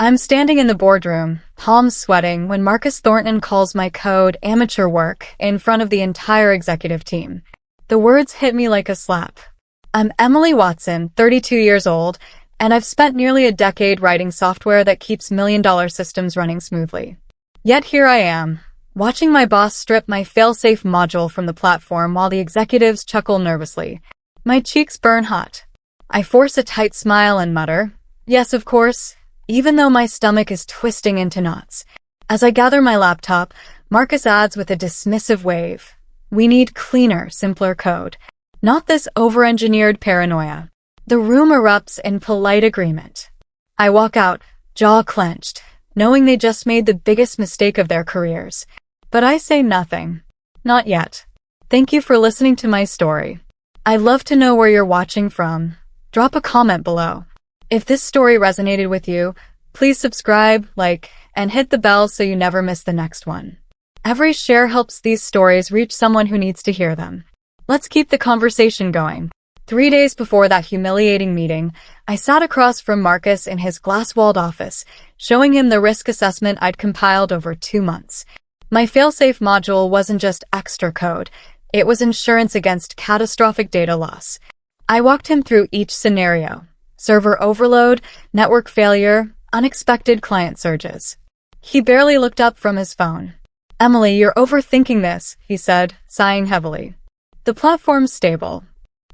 I'm standing in the boardroom, palms sweating, when Marcus Thornton calls my code amateur work in front of the entire executive team. The words hit me like a slap. I'm Emily Watson, 32 years old, and I've spent nearly a decade writing software that keeps million-dollar systems running smoothly. Yet here I am, watching my boss strip my fail-safe module from the platform while the executives chuckle nervously. My cheeks burn hot. I force a tight smile and mutter, "Yes, of course," even though my stomach is twisting into knots. As I gather my laptop, Marcus adds with a dismissive wave, "We need cleaner, simpler code. Not this over-engineered paranoia." The room erupts in polite agreement. I walk out, jaw clenched, knowing they just made the biggest mistake of their careers. But I say nothing. Not yet. Thank you for listening to my story. I'd love to know where you're watching from. Drop a comment below. If this story resonated with you, please subscribe, like, and hit the bell so you never miss the next one. Every share helps these stories reach someone who needs to hear them. Let's keep the conversation going. 3 days before that humiliating meeting, I sat across from Marcus in his glass-walled office, showing him the risk assessment I'd compiled over 2 months. My failsafe module wasn't just extra code, it was insurance against catastrophic data loss. I walked him through each scenario: server overload, network failure, unexpected client surges. He barely looked up from his phone. "Emily, you're overthinking this," he said, sighing heavily. "The platform's stable.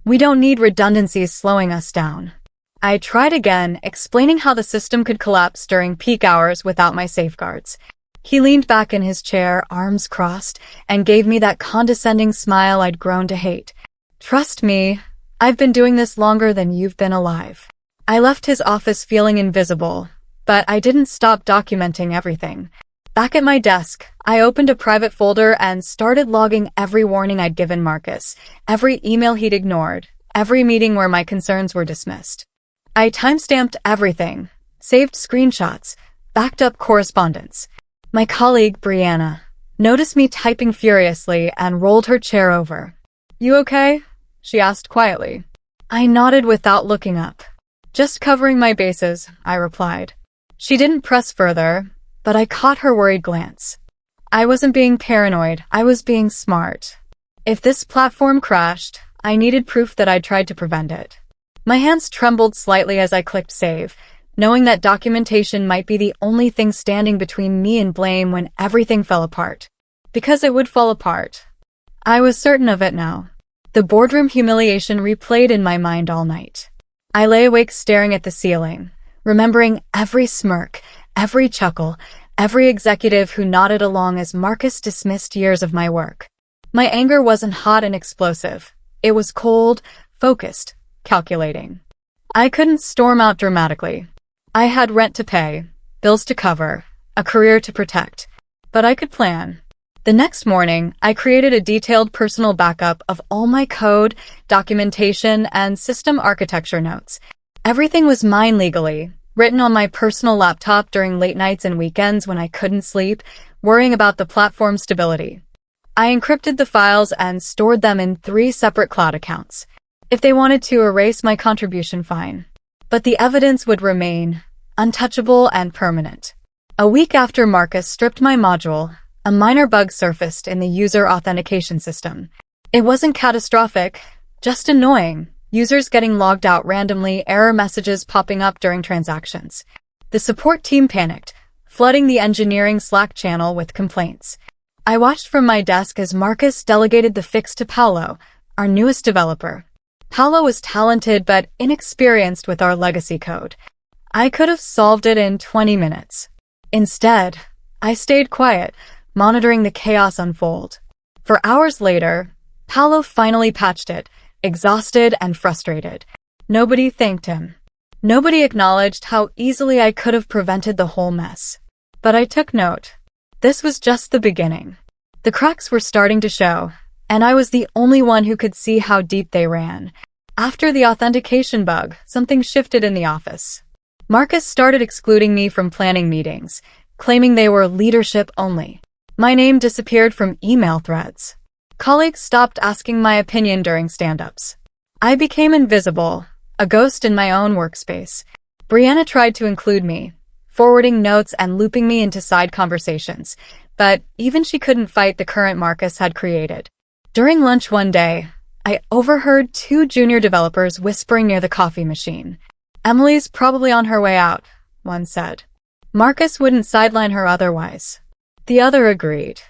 We don't need redundancies slowing us down." I tried again, explaining how the system could collapse during peak hours without my safeguards. He leaned back in his chair, arms crossed, and gave me that condescending smile I'd grown to hate. "Trust me, I've been doing this longer than you've been alive." I left his office feeling invisible, but I didn't stop documenting everything. Back at my desk, I opened a private folder and started logging every warning I'd given Marcus, every email he'd ignored, every meeting where my concerns were dismissed. I timestamped everything, saved screenshots, backed up correspondence. My colleague, Brianna, noticed me typing furiously and rolled her chair over. "You okay?" she asked quietly. I nodded without looking up. "Just covering my bases," I replied. She didn't press further, but I caught her worried glance. I wasn't being paranoid, I was being smart. If this platform crashed, I needed proof that I'd tried to prevent it. My hands trembled slightly as I clicked save, knowing that documentation might be the only thing standing between me and blame when everything fell apart. Because it would fall apart. I was certain of it now. The boardroom humiliation replayed in my mind all night. I lay awake staring at the ceiling, remembering every smirk, every chuckle, every executive who nodded along as Marcus dismissed years of my work. My anger wasn't hot and explosive. It was cold, focused, calculating. I couldn't storm out dramatically. I had rent to pay, bills to cover, a career to protect. But I could plan. The next morning, I created a detailed personal backup of all my code, documentation, and system architecture notes. Everything was mine legally, written on my personal laptop during late nights and weekends when I couldn't sleep, worrying about the platform's stability. I encrypted the files and stored them in 3 separate cloud accounts. If they wanted to erase my contribution, fine. But the evidence would remain, untouchable and permanent. A week after Marcus stripped my module, a minor bug surfaced in the user authentication system. It wasn't catastrophic, just annoying. Users getting logged out randomly, error messages popping up during transactions. The support team panicked, flooding the engineering Slack channel with complaints. I watched from my desk as Marcus delegated the fix to Paolo, our newest developer. Paolo was talented but inexperienced with our legacy code. I could have solved it in 20 minutes. Instead, I stayed quiet, monitoring the chaos unfold. For hours later, Paolo finally patched it, exhausted and frustrated. Nobody thanked him. Nobody acknowledged how easily I could have prevented the whole mess. But I took note. This was just the beginning. The cracks were starting to show, and I was the only one who could see how deep they ran. After the authentication bug, something shifted in the office. Marcus started excluding me from planning meetings, claiming they were leadership only. My name disappeared from email threads. Colleagues stopped asking my opinion during stand-ups. I became invisible, a ghost in my own workspace. Brianna tried to include me, forwarding notes and looping me into side conversations. But even she couldn't fight the current Marcus had created. During lunch one day, I overheard two junior developers whispering near the coffee machine. "Emily's probably on her way out," one said. Marcus wouldn't sideline her otherwise. The other agreed.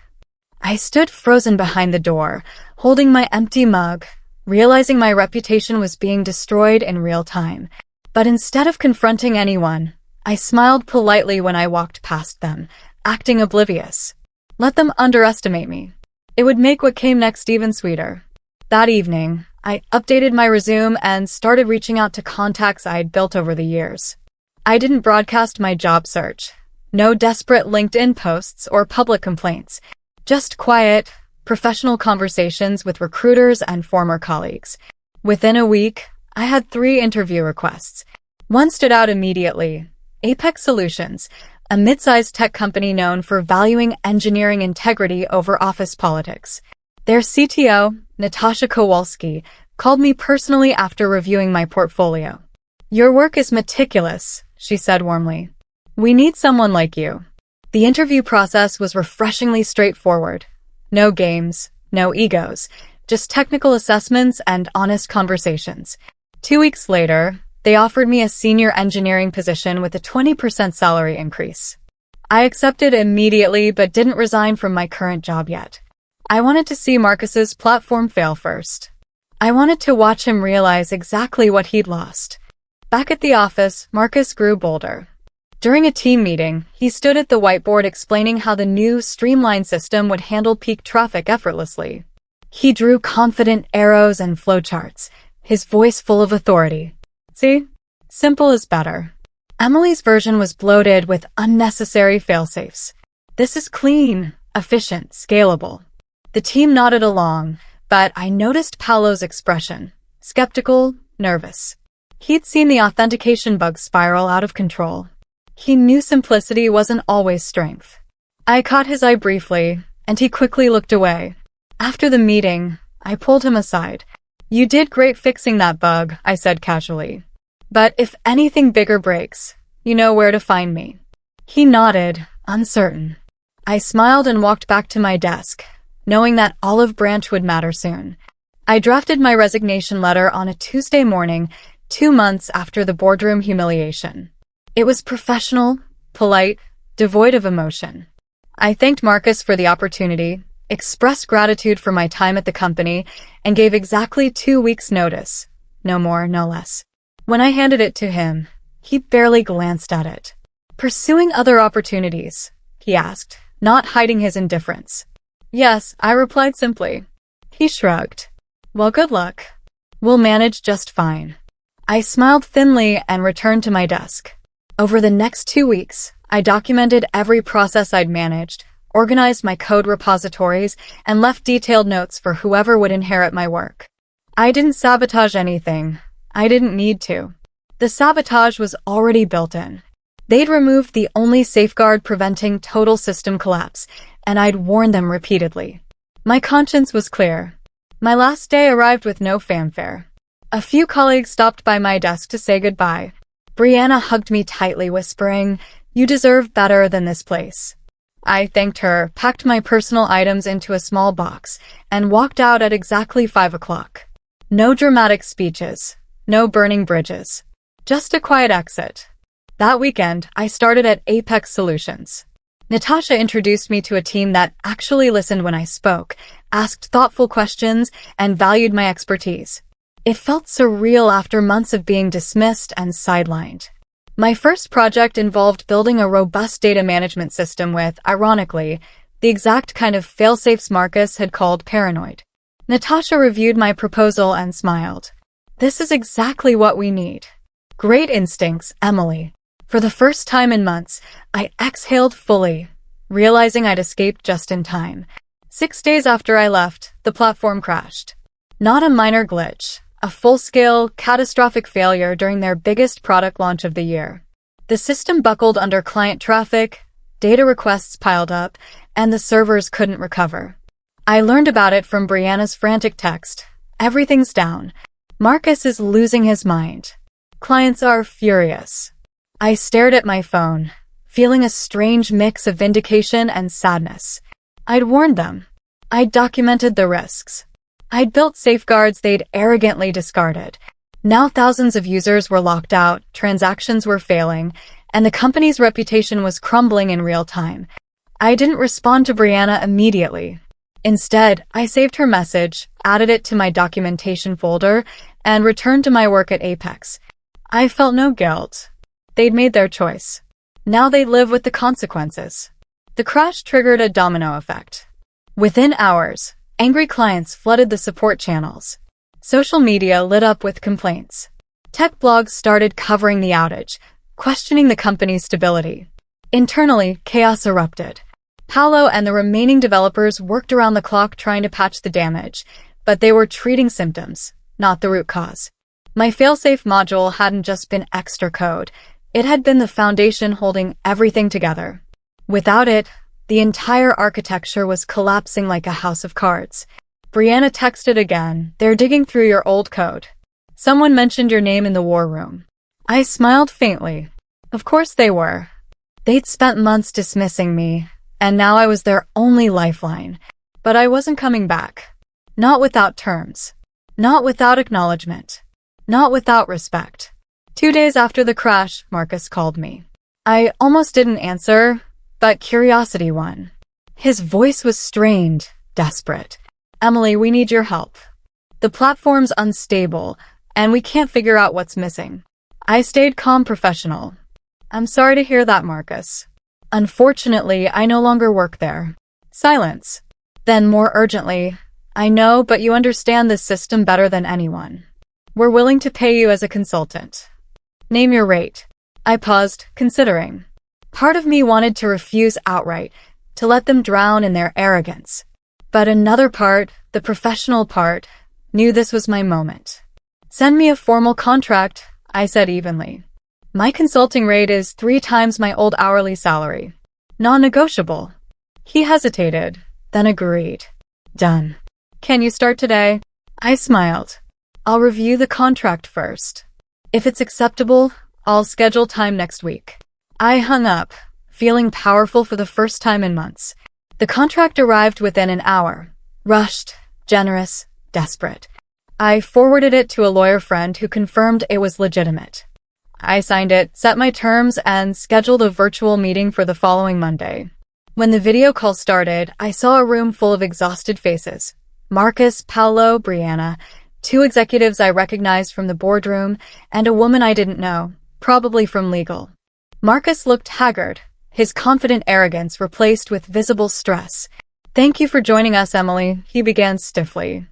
I stood frozen behind the door, holding my empty mug, realizing my reputation was being destroyed in real time. But instead of confronting anyone, I smiled politely when I walked past them, acting oblivious. Let them underestimate me. It would make what came next even sweeter. That evening, I updated my resume and started reaching out to contacts I had built over the years. I didn't broadcast my job search. No desperate LinkedIn posts or public complaints. Just quiet, professional conversations with recruiters and former colleagues. Within a week, I had 3 interview requests. One stood out immediately: Apex Solutions, a mid-sized tech company known for valuing engineering integrity over office politics. Their CTO, Natasha Kowalski, called me personally after reviewing my portfolio. "Your work is meticulous," she said warmly. "We need someone like you." The interview process was refreshingly straightforward. No games, no egos, just technical assessments and honest conversations. 2 weeks later, they offered me a senior engineering position with a 20% salary increase. I accepted immediately but didn't resign from my current job yet. I wanted to see Marcus's platform fail first. I wanted to watch him realize exactly what he'd lost. Back at the office, Marcus grew bolder. During a team meeting, he stood at the whiteboard explaining how the new streamlined system would handle peak traffic effortlessly. He drew confident arrows and flowcharts, his voice full of authority. "See? Simple is better." Emily's version was bloated with unnecessary failsafes. "This is clean, efficient, scalable." The team nodded along, but I noticed Paolo's expression: skeptical, nervous. He'd seen the authentication bug spiral out of control. He knew simplicity wasn't always strength. I caught his eye briefly, and he quickly looked away. After the meeting, I pulled him aside. "You did great fixing that bug," I said casually. "But if anything bigger breaks, you know where to find me." He nodded, uncertain. I smiled and walked back to my desk, knowing that Olive Branch would matter soon. I drafted my resignation letter on a Tuesday morning, 2 months after the boardroom humiliation. It was professional, polite, devoid of emotion. I thanked Marcus for the opportunity, expressed gratitude for my time at the company, and gave exactly 2 weeks' notice. No more, no less. When I handed it to him, he barely glanced at it. "Pursuing other opportunities?" he asked, not hiding his indifference. "Yes," I replied simply. He shrugged. "Well, good luck. We'll manage just fine." I smiled thinly and returned to my desk. Over the next 2 weeks, I documented every process I'd managed, organized my code repositories, and left detailed notes for whoever would inherit my work. I didn't sabotage anything. I didn't need to. The sabotage was already built in. They'd removed the only safeguard preventing total system collapse, and I'd warned them repeatedly. My conscience was clear. My last day arrived with no fanfare. A few colleagues stopped by my desk to say goodbye. Brianna hugged me tightly, whispering, "You deserve better than this place." I thanked her, packed my personal items into a small box, and walked out at exactly 5 o'clock. No dramatic speeches, no burning bridges. Just a quiet exit. That weekend, I started at Apex Solutions. Natasha introduced me to a team that actually listened when I spoke, asked thoughtful questions, and valued my expertise. It felt surreal after months of being dismissed and sidelined. My first project involved building a robust data management system with, ironically, the exact kind of failsafes Marcus had called paranoid. Natasha reviewed my proposal and smiled. "This is exactly what we need." Great instincts, Emily. For the first time in months, I exhaled fully, realizing I'd escaped just in time. 6 days after I left, the platform crashed. Not a minor glitch. A full-scale, catastrophic failure during their biggest product launch of the year. The system buckled under client traffic, data requests piled up, and the servers couldn't recover. I learned about it from Brianna's frantic text. "Everything's down. Marcus is losing his mind. Clients are furious." I stared at my phone, feeling a strange mix of vindication and sadness. I'd warned them. I'd documented the risks. I'd built safeguards they'd arrogantly discarded. Now thousands of users were locked out, transactions were failing, and the company's reputation was crumbling in real time. I didn't respond to Brianna immediately. Instead, I saved her message, added it to my documentation folder, and returned to my work at Apex. I felt no guilt. They'd made their choice. Now they'd live with the consequences. The crash triggered a domino effect. Within hours, angry clients flooded the support channels. Social media lit up with complaints. Tech blogs started covering the outage, questioning the company's stability. Internally, chaos erupted. Paolo and the remaining developers worked around the clock trying to patch the damage, but they were treating symptoms, not the root cause. My failsafe module hadn't just been extra code. It had been the foundation holding everything together. Without it, the entire architecture was collapsing like a house of cards. Brianna texted again, "They're digging through your old code. Someone mentioned your name in the war room." I smiled faintly. Of course they were. They'd spent months dismissing me, and now I was their only lifeline. But I wasn't coming back. Not without terms. Not without acknowledgement. Not without respect. 2 days after the crash, Marcus called me. I almost didn't answer, but curiosity won. His voice was strained, desperate. "Emily, we need your help. The platform's unstable, and we can't figure out what's missing." I stayed calm, professional. "I'm sorry to hear that, Marcus. Unfortunately, I no longer work there." Silence. Then more urgently, "I know, but you understand this system better than anyone. We're willing to pay you as a consultant. Name your rate." I paused, considering. Part of me wanted to refuse outright, to let them drown in their arrogance. But another part, the professional part, knew this was my moment. "Send me a formal contract," I said evenly. "My consulting rate is 3 times my old hourly salary. Non-negotiable." He hesitated, then agreed. "Done. Can you start today?" I smiled. "I'll review the contract first. If it's acceptable, I'll schedule time next week." I hung up, feeling powerful for the first time in months. The contract arrived within an hour. Rushed, generous, desperate. I forwarded it to a lawyer friend who confirmed it was legitimate. I signed it, set my terms, and scheduled a virtual meeting for the following Monday. When the video call started, I saw a room full of exhausted faces. Marcus, Paolo, Brianna, 2 executives I recognized from the boardroom, and a woman I didn't know, probably from legal. Marcus looked haggard, his confident arrogance replaced with visible stress. "Thank you for joining us, Emily," he began stiffly.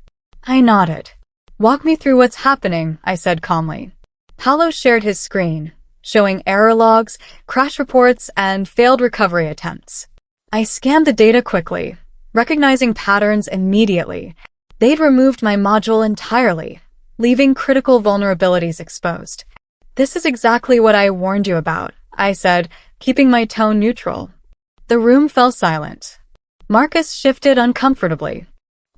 I nodded. "Walk me through what's happening," I said calmly. Paolo shared his screen, showing error logs, crash reports, and failed recovery attempts. I scanned the data quickly, recognizing patterns immediately. They'd removed my module entirely, leaving critical vulnerabilities exposed. "This is exactly what I warned you about," I said, keeping my tone neutral. The room fell silent. Marcus shifted uncomfortably.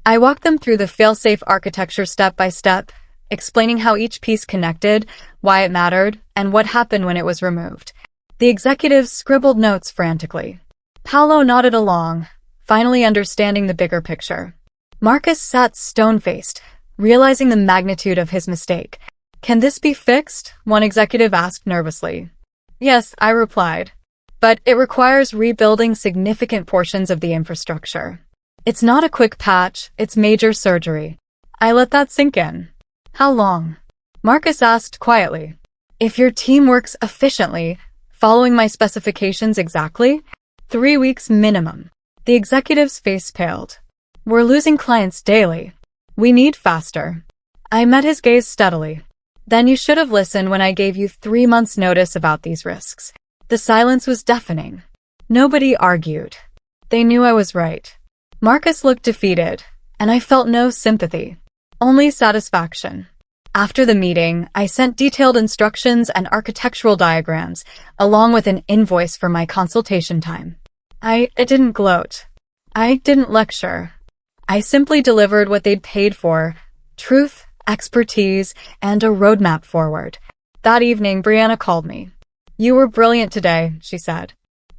I walked them through the failsafe architecture step by step, explaining how each piece connected, why it mattered, and what happened when it was removed. The executives scribbled notes frantically. Paolo nodded along, finally understanding the bigger picture. Marcus sat stone-faced, realizing the magnitude of his mistake. "Can this be fixed?" one executive asked nervously. "Yes," I replied. "But it requires rebuilding significant portions of the infrastructure. It's not a quick patch, it's major surgery." I let that sink in. "How long?" Marcus asked quietly. "If your team works efficiently, following my specifications exactly, 3 weeks minimum." The executive's face paled. "We're losing clients daily. We need faster." I met his gaze steadily. "Then you should have listened when I gave you 3 months' notice about these risks." The silence was deafening. Nobody argued. They knew I was right. Marcus looked defeated, and I felt no sympathy, only satisfaction. After the meeting, I sent detailed instructions and architectural diagrams, along with an invoice for my consultation time. I didn't gloat. I didn't lecture. I simply delivered what they'd paid for: truth, expertise, and a roadmap forward. That evening, Brianna called me. "You were brilliant today," she said.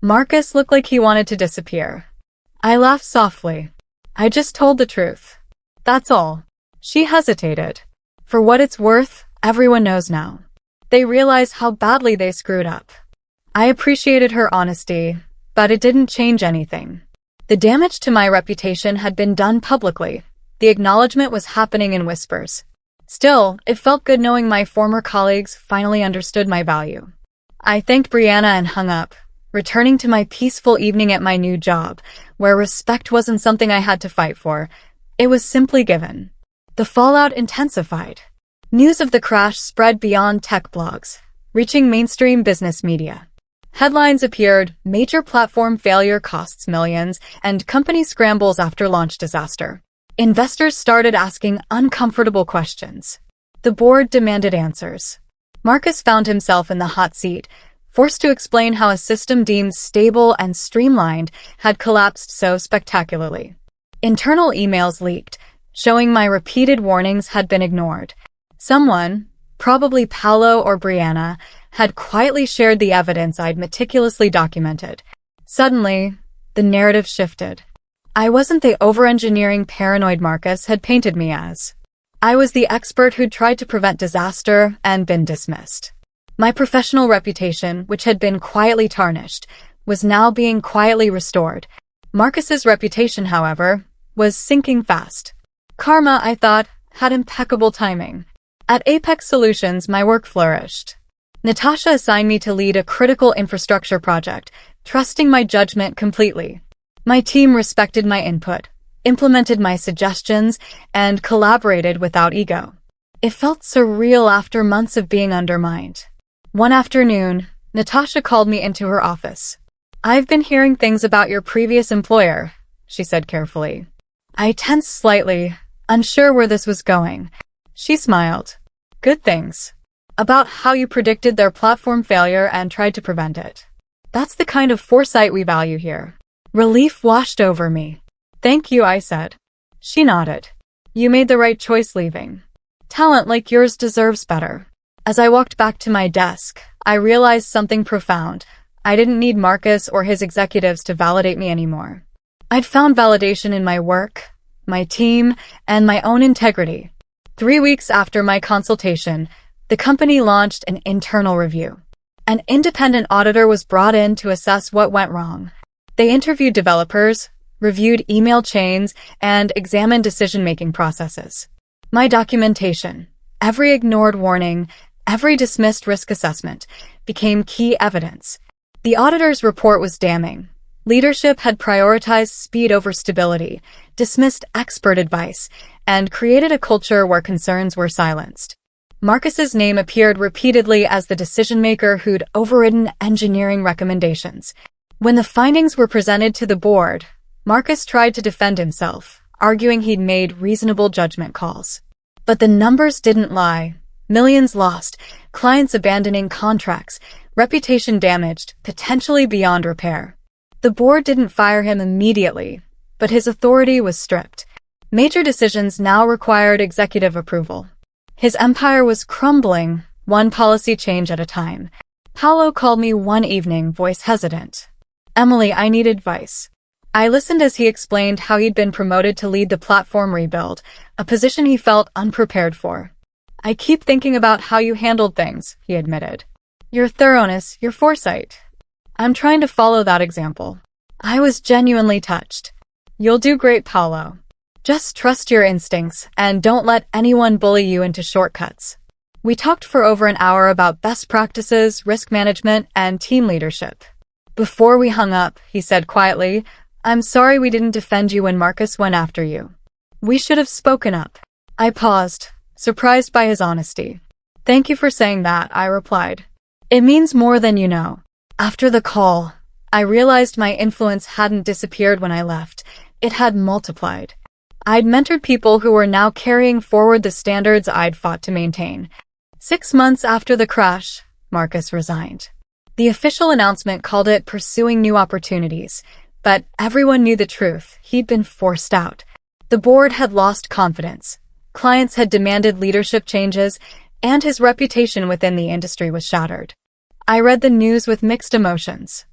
Marcus looked like he wanted to disappear. I laughed softly. I just told the truth. That's all. She hesitated. For what it's worth, everyone knows now. They realize how badly they screwed up. I appreciated her honesty, but it didn't change anything. The damage to my reputation had been done publicly. The acknowledgement was happening in whispers. Still, it felt good knowing my former colleagues finally understood my value. I thanked Brianna and hung up, returning to my peaceful evening at my new job, where respect wasn't something I had to fight for. It was simply given. The fallout intensified. News of the crash spread beyond tech blogs, reaching mainstream business media. Headlines appeared, major platform failure costs millions, and company scrambles after launch disaster. Investors started asking uncomfortable questions. The board demanded answers. Marcus found himself in the hot seat, forced to explain how a system deemed stable and streamlined had collapsed so spectacularly. Internal emails leaked, showing my repeated warnings had been ignored. Someone, probably Paolo or Brianna, had quietly shared the evidence I'd meticulously documented. Suddenly, the narrative shifted. I wasn't the over-engineering paranoid Marcus had painted me as. I was the expert who'd tried to prevent disaster and been dismissed. My professional reputation, which had been quietly tarnished, was now being quietly restored. Marcus's reputation, however, was sinking fast. Karma, I thought, had impeccable timing. At Apex Solutions, my work flourished. Natasha assigned me to lead a critical infrastructure project, trusting my judgment completely. My team respected my input, implemented my suggestions, and collaborated without ego. It felt surreal after months of being undermined. One afternoon, Natasha called me into her office. "I've been hearing things about your previous employer," she said carefully. I tensed slightly, unsure where this was going. She smiled. "Good things. About how you predicted their platform failure and tried to prevent it. That's the kind of foresight we value here." Relief washed over me. "Thank you," I said. She nodded. "You made the right choice leaving. Talent like yours deserves better." As I walked back to my desk, I realized something profound. I didn't need Marcus or his executives to validate me anymore. I'd found validation in my work, my team, and my own integrity. 3 weeks after my consultation, the company launched an internal review. An independent auditor was brought in to assess what went wrong. They interviewed developers, reviewed email chains, and examined decision-making processes. My documentation, every ignored warning, every dismissed risk assessment, became key evidence. The auditor's report was damning. Leadership had prioritized speed over stability, dismissed expert advice, and created a culture where concerns were silenced. Marcus's name appeared repeatedly as the decision-maker who'd overridden engineering recommendations. When the findings were presented to the board, Marcus tried to defend himself, arguing he'd made reasonable judgment calls. But the numbers didn't lie. Millions lost, clients abandoning contracts, reputation damaged, potentially beyond repair. The board didn't fire him immediately, but his authority was stripped. Major decisions now required executive approval. His empire was crumbling, one policy change at a time. Paolo called me one evening, voice hesitant. "Emily, I need advice." I listened as he explained how he'd been promoted to lead the platform rebuild, a position he felt unprepared for. "I keep thinking about how you handled things," he admitted. "Your thoroughness, your foresight. I'm trying to follow that example." I was genuinely touched. "You'll do great, Paolo. Just trust your instincts and don't let anyone bully you into shortcuts." We talked for over an hour about best practices, risk management, and team leadership. Before we hung up, he said quietly, "I'm sorry we didn't defend you when Marcus went after you. We should have spoken up." I paused, surprised by his honesty. "Thank you for saying that," I replied. "It means more than you know." After the call, I realized my influence hadn't disappeared when I left. It had multiplied. I'd mentored people who were now carrying forward the standards I'd fought to maintain. 6 months after the crash, Marcus resigned. The official announcement called it pursuing new opportunities, but everyone knew the truth. He'd been forced out. The board had lost confidence. Clients had demanded leadership changes, and his reputation within the industry was shattered. I read the news with mixed emotions.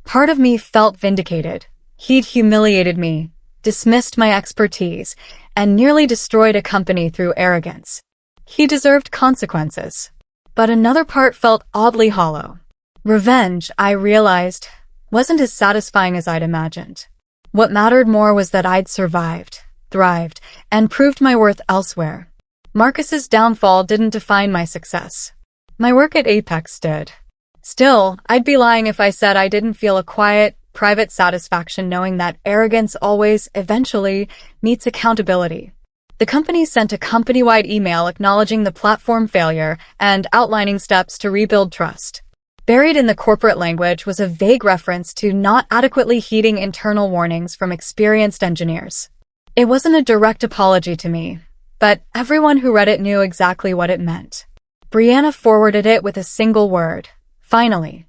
Part of me felt vindicated. He'd humiliated me, dismissed my expertise, and nearly destroyed a company through arrogance. He deserved consequences. But another part felt oddly hollow. Revenge, I realized, wasn't as satisfying as I'd imagined. What mattered more was that I'd survived, thrived, and proved my worth elsewhere. Marcus's downfall didn't define my success. My work at Apex did. Still, I'd be lying if I said I didn't feel a quiet, private satisfaction knowing that arrogance always, eventually, meets accountability. The company sent a company-wide email acknowledging the platform failure and outlining steps to rebuild trust. Buried in the corporate language was a vague reference to not adequately heeding internal warnings from experienced engineers. It wasn't a direct apology to me, but everyone who read it knew exactly what it meant. Brianna forwarded it with a single word: finally.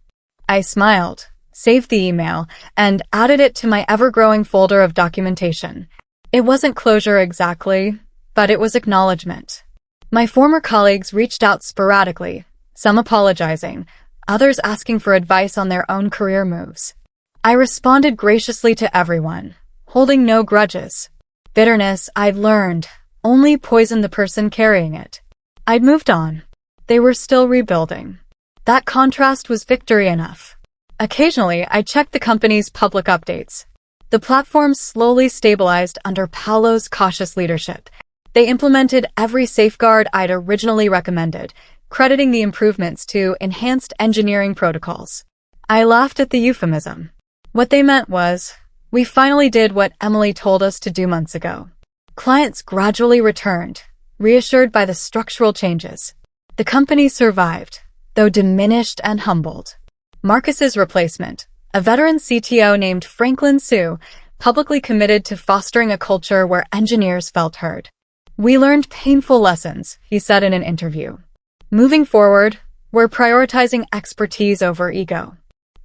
I smiled, saved the email, and added it to my ever-growing folder of documentation. It wasn't closure exactly, but it was acknowledgement. My former colleagues reached out sporadically, some apologizing, others asking for advice on their own career moves. I responded graciously to everyone, holding no grudges. Bitterness, I'd learned, only poisoned the person carrying it. I'd moved on. They were still rebuilding. That contrast was victory enough. Occasionally, I checked the company's public updates. The platform slowly stabilized under Paolo's cautious leadership. They implemented every safeguard I'd originally recommended, crediting the improvements to enhanced engineering protocols. I laughed at the euphemism. What they meant was, we finally did what Emily told us to do months ago. Clients gradually returned, reassured by the structural changes. The company survived, though diminished and humbled. Marcus's replacement, a veteran CTO named Franklin Sue, publicly committed to fostering a culture where engineers felt heard. We learned painful lessons, he said in an interview. Moving forward, we're prioritizing expertise over ego.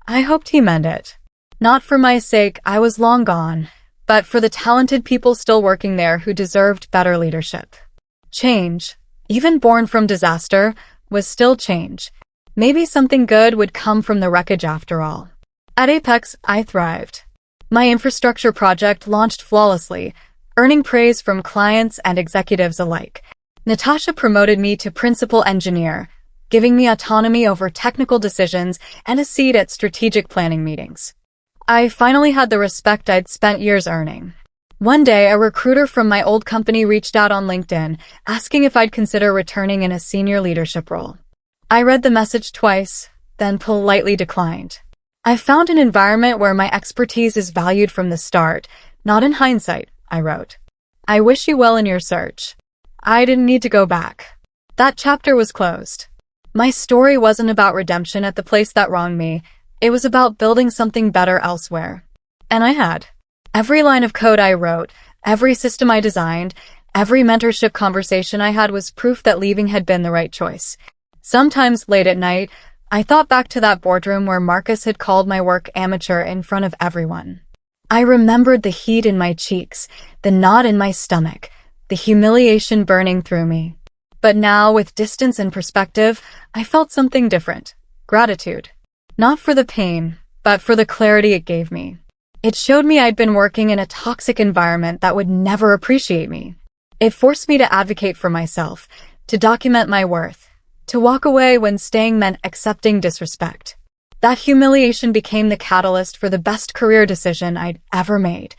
I hoped he meant it. Not for my sake, I was long gone, but for the talented people still working there who deserved better leadership. Change, even born from disaster, was still change. Maybe something good would come from the wreckage after all. At Apex, I thrived. My infrastructure project launched flawlessly, earning praise from clients and executives alike. Natasha promoted me to principal engineer, giving me autonomy over technical decisions and a seat at strategic planning meetings. I finally had the respect I'd spent years earning. One day, a recruiter from my old company reached out on LinkedIn, asking if I'd consider returning in a senior leadership role. I read the message twice, then politely declined. I found an environment where my expertise is valued from the start, not in hindsight, I wrote. I wish you well in your search. I didn't need to go back. That chapter was closed. My story wasn't about redemption at the place that wronged me. It was about building something better elsewhere. And I had. Every line of code I wrote, every system I designed, every mentorship conversation I had was proof that leaving had been the right choice. Sometimes late at night, I thought back to that boardroom where Marcus had called my work amateur in front of everyone. I remembered the heat in my cheeks, the knot in my stomach, the humiliation burning through me. But now, with distance and perspective, I felt something different. Gratitude. Not for the pain, but for the clarity it gave me. It showed me I'd been working in a toxic environment that would never appreciate me. It forced me to advocate for myself, to document my worth, to walk away when staying meant accepting disrespect. That humiliation became the catalyst for the best career decision I'd ever made.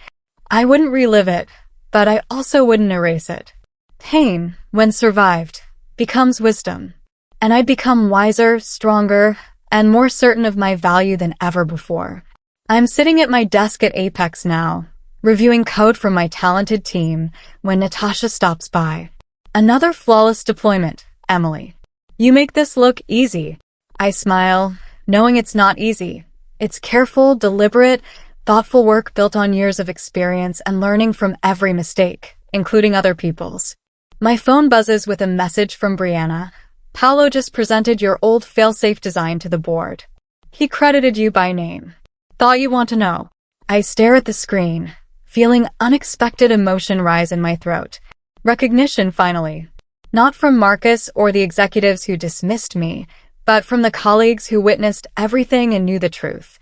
I wouldn't relive it, but I also wouldn't erase it. Pain, when survived, becomes wisdom. And I'd become wiser, stronger, and more certain of my value than ever before. I'm sitting at my desk at Apex now, reviewing code from my talented team, when Natasha stops by. Another flawless deployment, Emily. You make this look easy. I smile, knowing it's not easy. It's careful, deliberate, thoughtful work built on years of experience and learning from every mistake, including other people's. My phone buzzes with a message from Brianna. Paolo just presented your old failsafe design to the board. He credited you by name. Thought you want to know. I stare at the screen, feeling unexpected emotion rise in my throat. Recognition, finally. Not from Marcus or the executives who dismissed me, but from the colleagues who witnessed everything and knew the truth.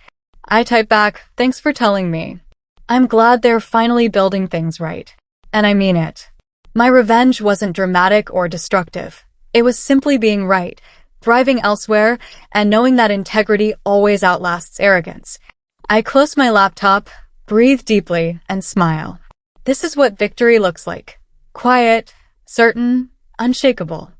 I type back, thanks for telling me. I'm glad they're finally building things right. And I mean it. My revenge wasn't dramatic or destructive. It was simply being right, thriving elsewhere, and knowing that integrity always outlasts arrogance. I close my laptop, breathe deeply, and smile. This is what victory looks like. Quiet, certain, unshakable.